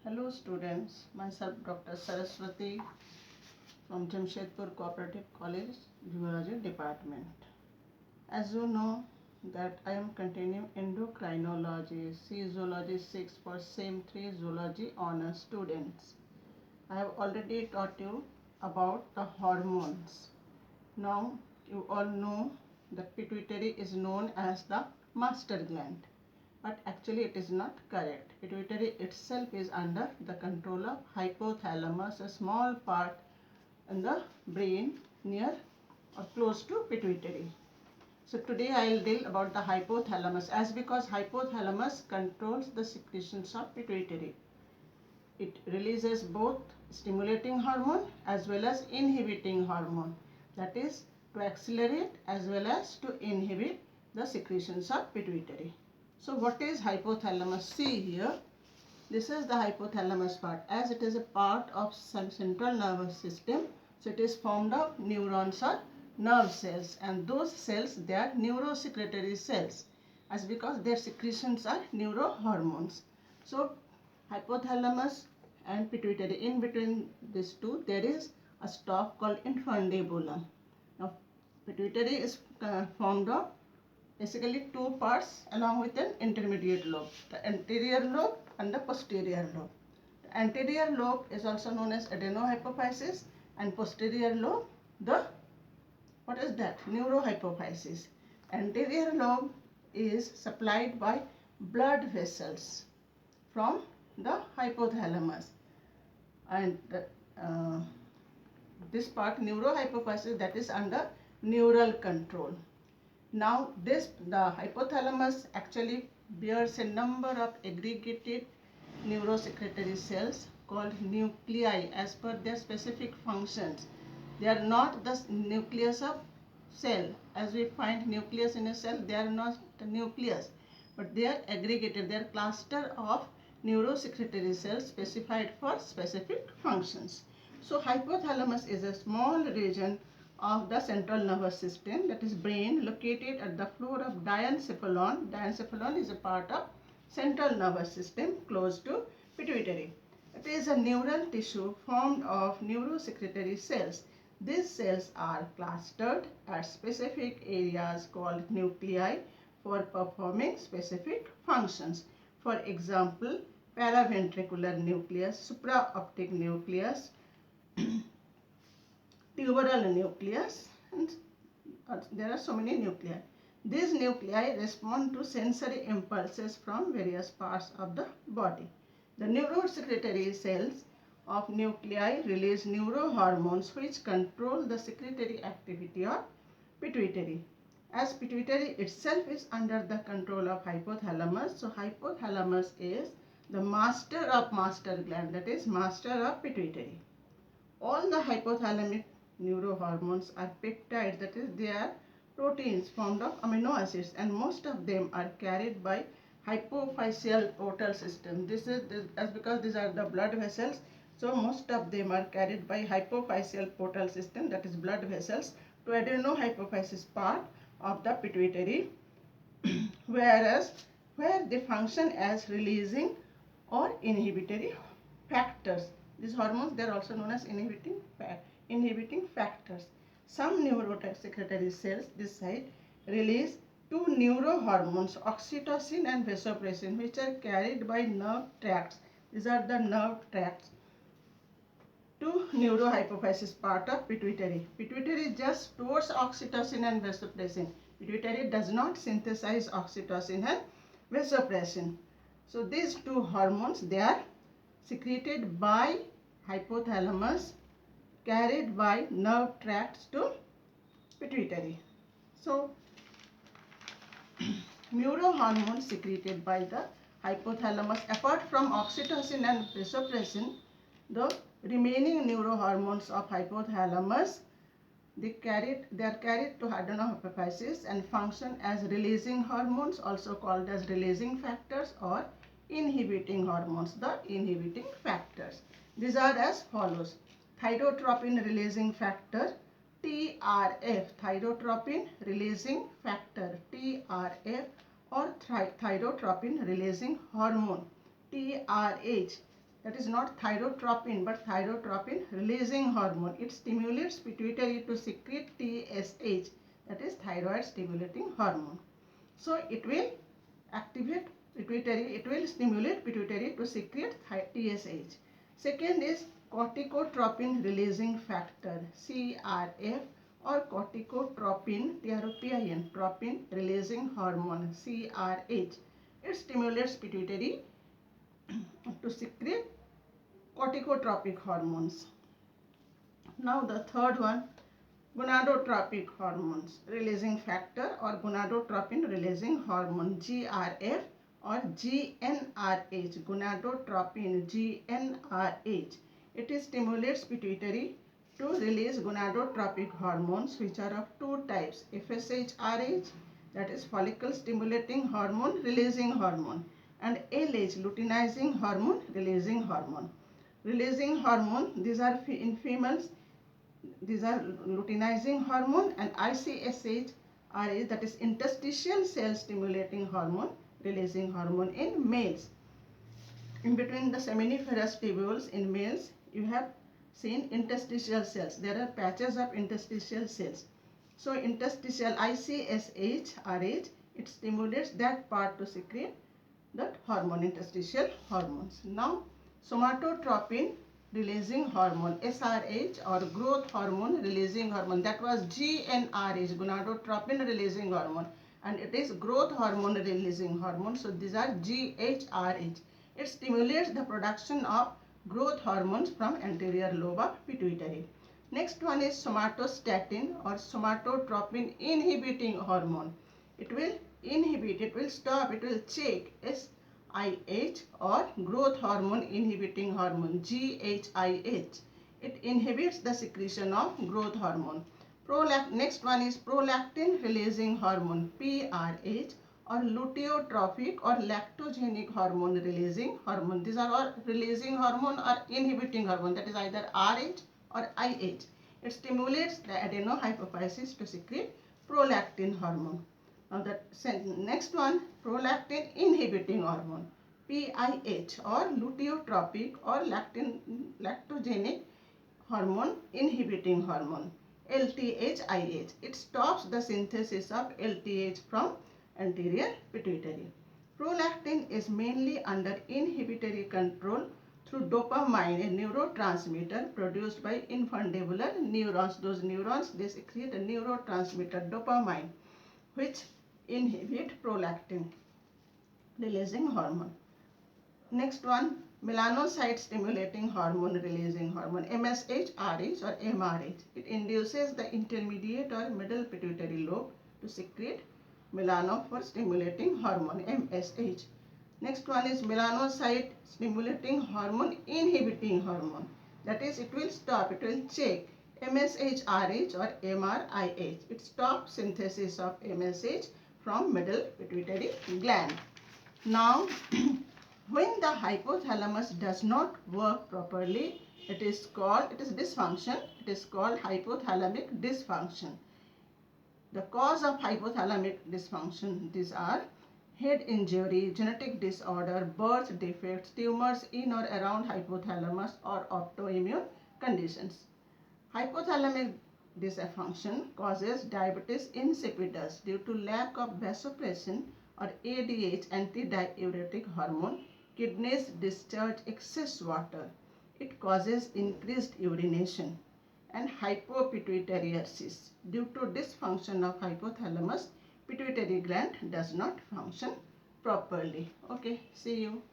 Hello students, myself Dr. Saraswati from Jamshedpur Cooperative College, Zoology Department. As you know that I am continuing endocrinology, C Zoology 6 for same 3 Zoology honor students. I have already taught you about the hormones. Now you all know that pituitary is known as the master gland. But actually it is not correct. Pituitary itself is under the control of hypothalamus, a small part in the brain near or close to pituitary. So today I will deal about the hypothalamus, as because hypothalamus controls the secretions of pituitary. It releases both stimulating hormone as well as inhibiting hormone, that is to accelerate as well as to inhibit the secretions of pituitary. So what is hypothalamus? See here, this is the hypothalamus part. As it is a part of some central nervous system, so it is formed of neurons or nerve cells, and those cells, they are neurosecretory cells, as because their secretions are neurohormones. So hypothalamus and pituitary, in between these two there is a stalk called infundibulum. Now pituitary is formed of basically two parts along with an intermediate lobe, the anterior lobe and the posterior lobe. The anterior lobe is also known as adenohypophysis, and posterior lobe, the what is that? Neurohypophysis. Anterior lobe is supplied by blood vessels from the hypothalamus, and this part neurohypophysis, that is under neural control. Now the hypothalamus actually bears a number of aggregated neurosecretory cells called nuclei as per their specific functions. They are not the nucleus of cell. As we find nucleus in a cell, they are not the nucleus, but they are aggregated. They are cluster of neurosecretory cells specified for specific functions. So hypothalamus is a small region of the central nervous system, that is brain, located at the floor of diencephalon. Diencephalon is a part of central nervous system close to pituitary. It is a neural tissue formed of neurosecretory cells. These cells are clustered at specific areas called nuclei for performing specific functions. For example, paraventricular nucleus, supraoptic nucleus, tuberal nucleus, and there are so many nuclei. These nuclei respond to sensory impulses from various parts of the body. The neurosecretory cells of nuclei release neurohormones which control the secretory activity of pituitary. As pituitary itself is under the control of hypothalamus, so hypothalamus is the master of master gland, that is master of pituitary. All the hypothalamic neurohormones are peptides, that is they are proteins formed of amino acids, and most of them are carried by hypophyseal portal system. This is as because these are the blood vessels, so most of them are carried by hypophyseal portal system, that is blood vessels, to adenohypophysis part of the pituitary, whereas where they function as releasing or inhibitory factors. These hormones, they are also known as inhibiting factors. Some neurosecretory cells this side release two neurohormones, oxytocin and vasopressin, which are carried by nerve tracts. These are the nerve tracts to neurohypophysis part of pituitary. Pituitary just stores oxytocin and vasopressin. Pituitary does not synthesize oxytocin and vasopressin. So these two hormones, they are secreted by hypothalamus, carried by nerve tracts to pituitary. So neurohormones secreted by the hypothalamus, apart from oxytocin and vasopressin, the remaining neurohormones of hypothalamus, they are carried to adenohypophysis and function as releasing hormones, also called as releasing factors, or inhibiting hormones, the inhibiting factors. These are as follows: thyrotropin releasing factor, TRF, thyrotropin releasing factor, TRF, or thyrotropin releasing hormone, TRH, that is not thyrotropin but thyrotropin releasing hormone. It stimulates pituitary to secrete TSH, that is thyroid stimulating hormone. So it will activate pituitary, it will stimulate pituitary to secrete TSH. Second is corticotropin releasing factor, CRF, or corticotropin, TROPIN, tropin releasing hormone, CRH. It stimulates pituitary to secrete corticotropic hormones. Now the third one, gonadotropic hormones releasing factor or gonadotropin releasing hormone, GRF or GnRH, gonadotropin, GnRH. It stimulates pituitary to release gonadotropic hormones, which are of two types, FSH-RH, that is follicle stimulating hormone releasing hormone, and LH, luteinizing hormone releasing hormone. Releasing hormone, these are in females, these are luteinizing hormone, and ICSH-RH, that is interstitial cell stimulating hormone releasing hormone in males. In between the seminiferous tubules in males, you have seen interstitial cells. There are patches of interstitial cells. So interstitial ICSH-RH, it stimulates that part to secrete that hormone, interstitial hormones. Now somatotropin releasing hormone, SRH, or growth hormone releasing hormone, that was GnRH, gonadotropin releasing hormone, and it is growth hormone releasing hormone. So these are GHRH. It stimulates the production of growth hormones from anterior lobe of pituitary. Next one is somatostatin or somatotropin inhibiting hormone. It will inhibit, it will stop, it will check SIH or growth hormone inhibiting hormone, GHIH. It inhibits the secretion of growth hormone. Next one is prolactin releasing hormone, PRH, or luteotrophic or lactogenic hormone releasing hormone. These are all releasing hormone or inhibiting hormone, that is either RH or IH. It stimulates the adenohypophysis to secrete prolactin hormone. Now the next one, prolactin inhibiting hormone, PIH, or luteotropic or lactogenic hormone inhibiting hormone, LTH-IH. It stops the synthesis of LTH from anterior pituitary. Prolactin is mainly under inhibitory control through dopamine, a neurotransmitter produced by infundibular neurons. Those neurons, they secrete a neurotransmitter, dopamine, which inhibit prolactin releasing hormone. Next one, melanocyte stimulating hormone releasing hormone, MSH-RH or MRH. It induces the intermediate or middle pituitary lobe to secrete melanophore stimulating hormone, MSH. Next one is melanocyte stimulating hormone inhibiting hormone. That is, it will stop, it will check MSH-RH or MRIH. It stops synthesis of MSH from middle pituitary gland. Now, when the hypothalamus does not work properly, it is dysfunction. It is called hypothalamic dysfunction. The cause of hypothalamic dysfunction, these are head injury, genetic disorder, birth defects, tumors in or around hypothalamus, or autoimmune conditions. Hypothalamic dysfunction causes diabetes insipidus due to lack of vasopressin or ADH, antidiuretic hormone. Kidneys discharge excess water. It causes increased urination. And hypopituitariasis. Due to dysfunction of hypothalamus, pituitary gland does not function properly. Okay, see you.